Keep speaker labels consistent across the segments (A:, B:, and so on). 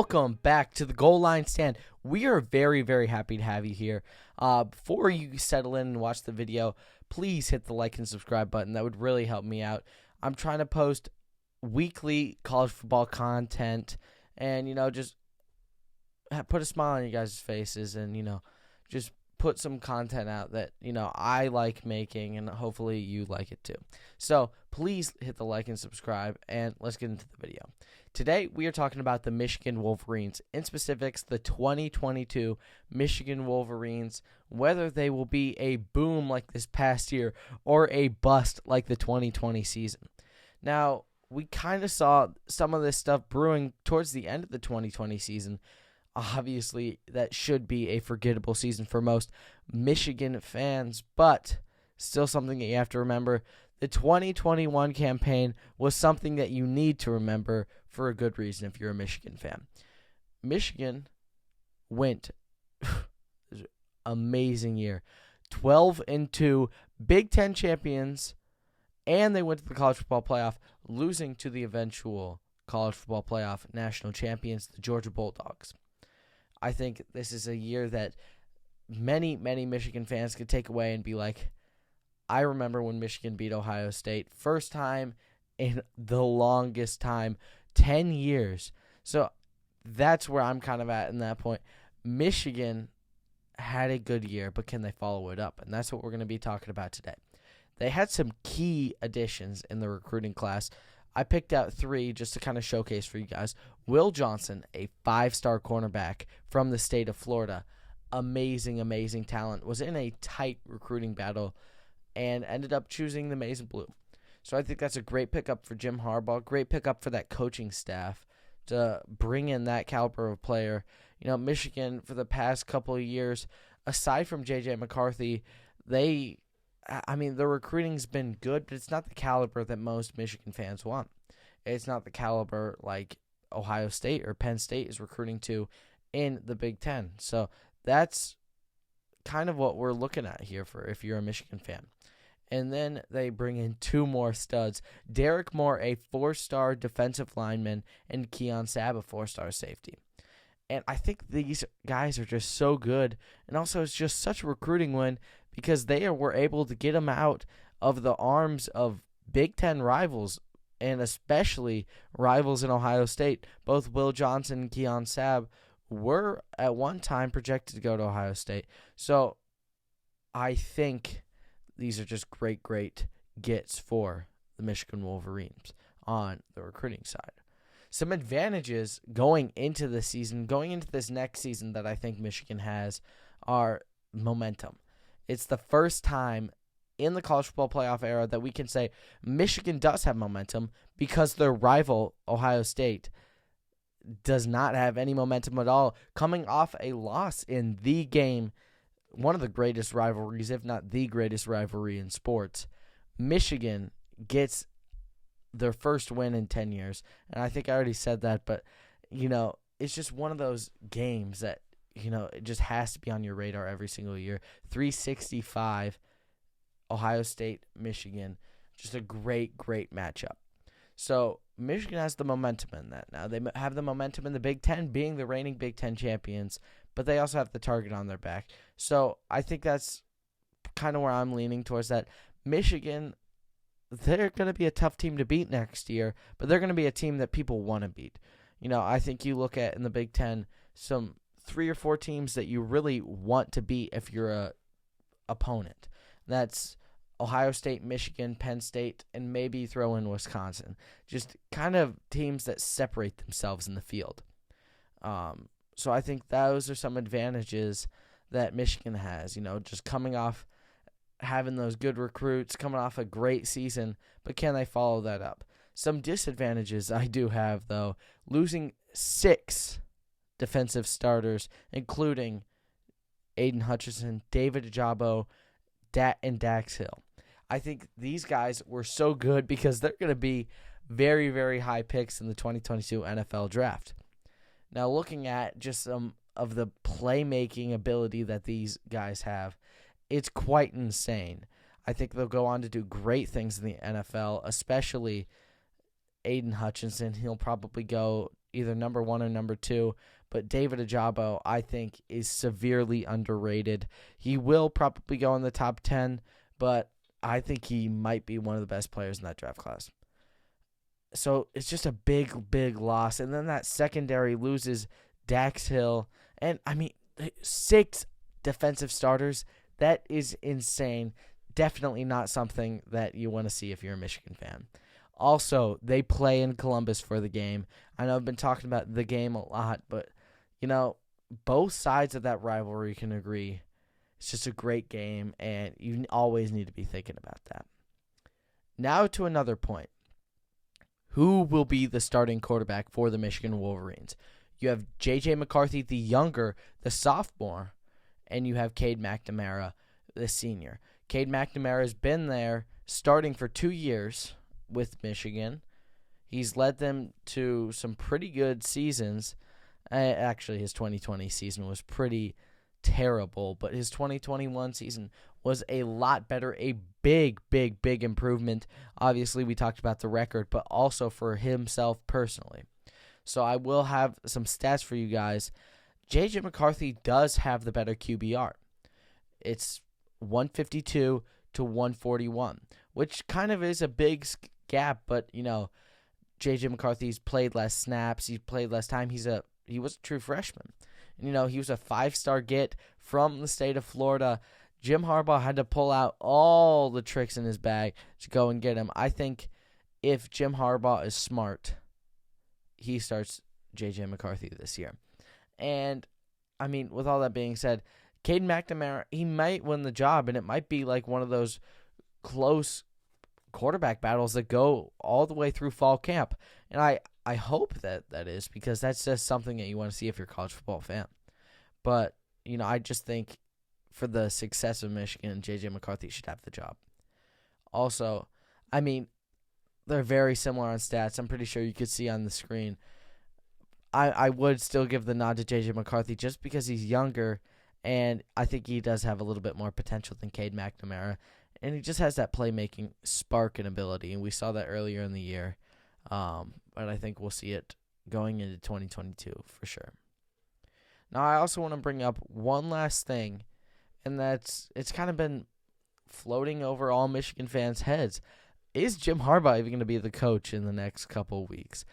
A: welcome back to the Goal Line Stand. We are very, very happy to have you here. Before you settle in and watch the video, please hit the like and subscribe button. That would really help me out. I'm trying to post weekly college football content and, just put a smile on you guys' faces and, just put some content out that, I like making, and hopefully you like it too. So please hit the like and subscribe, and let's get into the video. Today, we are talking about the Michigan Wolverines, in specifics, the 2022 Michigan Wolverines, whether they will be a boom like this past year or a bust like the 2020 season. Now, we kind of saw some of this stuff brewing towards the end of the 2020 season. Obviously, that should be a forgettable season for most Michigan fans, but still something that you have to remember. The 2021 campaign was something that you need to remember for a good reason if you're a Michigan fan. Michigan went amazing year. 12-2, Big Ten champions, and they went to the college football playoff, losing to the eventual college football playoff national champions, the Georgia Bulldogs. I think this is a year that many, many Michigan fans could take away and be like, I remember when Michigan beat Ohio State. First time in the longest time, 10 years. So that's where I'm kind of at in that point. Michigan had a good year, but can they follow it up? And that's what we're going to be talking about today. They had some key additions in the recruiting class. I picked out 3 just to kind of showcase for you guys. Will Johnson, a 5-star cornerback from the state of Florida. Amazing, amazing talent. Was in a tight recruiting battle and ended up choosing the Maize and Blue. So I think that's a great pickup for Jim Harbaugh. Great pickup for that coaching staff to bring in that caliber of player. Michigan, for the past couple of years, aside from J.J. McCarthy, the recruiting's been good, but it's not the caliber that most Michigan fans want. It's not the caliber like Ohio State or Penn State is recruiting to in the Big Ten. So that's kind of what we're looking at here for if you're a Michigan fan. And then they bring in 2 more studs. Derek Moore, a 4-star defensive lineman, and Keon Sabb, a 4-star safety. And I think these guys are just so good. And also it's just such a recruiting win because they were able to get them out of the arms of Big Ten rivals, and especially rivals in Ohio State. Both Will Johnson and Keon Sabb were at one time projected to go to Ohio State. So I think these are just great, great gets for the Michigan Wolverines on the recruiting side. Some advantages going into the season, going into this next season that I think Michigan has are momentum. It's the first time in the college football playoff era that we can say Michigan does have momentum because their rival, Ohio State, does not have any momentum at all, coming off a loss in the game, one of the greatest rivalries, if not the greatest rivalry in sports. Michigan gets their first win in 10 years, and I think I already said that, but, it's just one of those games that, it just has to be on your radar every single year. 365, Ohio State, Michigan, just a great, great matchup. So Michigan has the momentum in that. Now they have the momentum in the Big Ten, being the reigning Big Ten champions, but they also have the target on their back. So I think that's kind of where I'm leaning towards that. Michigan, they're going to be a tough team to beat next year, but they're going to be a team that people want to beat. I think you look at in the Big Ten some 3 or 4 teams that you really want to beat if you're a opponent. That's Ohio State, Michigan, Penn State, and maybe throw in Wisconsin. Just kind of teams that separate themselves in the field. So I think those are some advantages that Michigan has, just coming off having those good recruits, coming off a great season, but can they follow that up? Some disadvantages I do have, though, losing 6 defensive starters, including Aiden Hutchinson, David Ajabo, and Dax Hill. I think these guys were so good because they're going to be very, very high picks in the 2022 NFL Draft. Now, looking at just some of the playmaking ability that these guys have, it's quite insane. I think they'll go on to do great things in the NFL, especially Aiden Hutchinson. He'll probably go either number 1 or number 2. But David Ojabo, I think, is severely underrated. He will probably go in the top 10, but I think he might be one of the best players in that draft class. So it's just a big, big loss. And then that secondary loses Dax Hill. And, 6 defensive starters. That is insane. Definitely not something that you want to see if you're a Michigan fan. Also, they play in Columbus for the game. I know I've been talking about the game a lot, but, both sides of that rivalry can agree. It's just a great game, and you always need to be thinking about that. Now to another point. Who will be the starting quarterback for the Michigan Wolverines? You have J.J. McCarthy, the younger, the sophomore, and you have Cade Mcnamara, the senior. Cade McNamara has been there starting for 2 years with Michigan. He's led them to some pretty good seasons. Actually, his 2020 season was pretty terrible, but his 2021 season was a lot better, a big, big, big improvement. Obviously, we talked about the record, but also for himself personally. So I will have some stats for you guys. J.J. McCarthy does have the better QBR. It's 152 to 141, which kind of is a big gap, but, J.J. McCarthy's played less snaps. He's played less time. He was a true freshman. And, he was a 5-star get from the state of Florida. Jim Harbaugh had to pull out all the tricks in his bag to go and get him. I think if Jim Harbaugh is smart, he starts J.J. McCarthy this year. And, with all that being said, Cade McNamara, he might win the job, and it might be like one of those close quarterback battles that go all the way through fall camp. And I hope that is, because that's just something that you want to see if you're a college football fan. But, I just think for the success of Michigan, J.J. McCarthy should have the job. Also, they're very similar on stats. I'm pretty sure you could see on the screen. I would still give the nod to J.J. McCarthy just because he's younger, and I think he does have a little bit more potential than Cade McNamara. And he just has that playmaking spark and ability, and we saw that earlier in the year. But I think we'll see it going into 2022 for sure. Now, I also want to bring up one last thing, and it's kind of been floating over all Michigan fans' heads. Is Jim Harbaugh even going to be the coach in the next couple of weeks?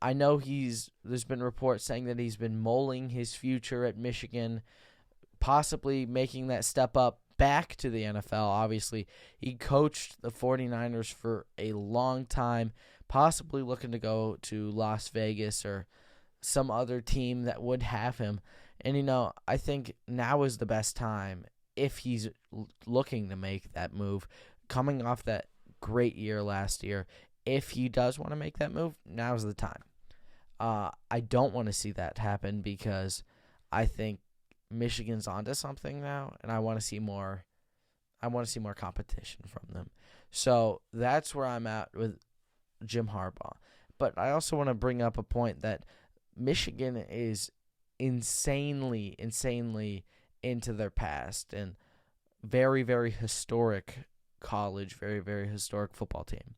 A: I know there's been reports saying that he's been mulling his future at Michigan, possibly making that step up back to the NFL. Obviously, he coached the 49ers for a long time, possibly looking to go to Las Vegas or some other team that would have him. And, I think now is the best time if he's looking to make that move, coming off that great year last year. If he does want to make that move, now's the time. I don't want to see that happen because I think Michigan's onto something now, and I want to see more. I want to see more competition from them. So that's where I'm at with Jim Harbaugh. But I also want to bring up a point that Michigan is insanely into their past and very, very historic college, very, very historic football team.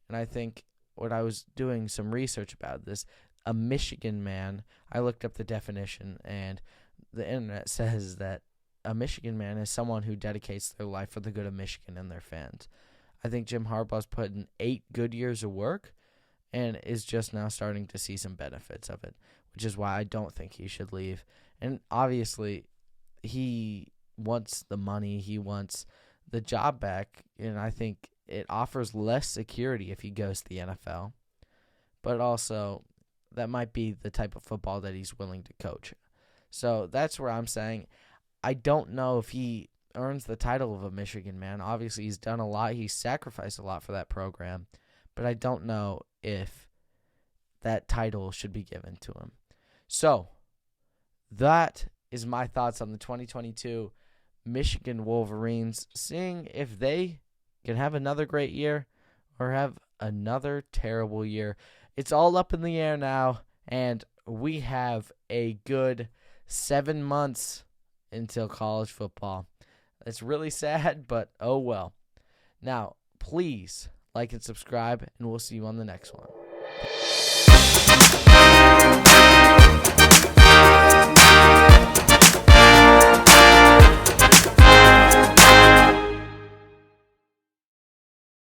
A: And I think when I was doing some research about this, a Michigan man, I looked up the definition, and the internet says that a Michigan man is someone who dedicates their life for the good of Michigan and their fans. I think Jim Harbaugh's put in 8 good years of work and is just now starting to see some benefits of it, which is why I don't think he should leave. And obviously, he wants the money, he wants the job back, and I think it offers less security if he goes to the NFL. But also, that might be the type of football that he's willing to coach. So that's where I'm saying I don't know if he earns the title of a Michigan man. Obviously, he's done a lot. He's sacrificed a lot for that program. But I don't know if that title should be given to him. So that is my thoughts on the 2022 Michigan Wolverines, seeing if they can have another great year or have another terrible year. It's all up in the air now, and we have a good 7 months until college football. It's really sad, but oh well. Now, please like and subscribe, and we'll see you on the next one.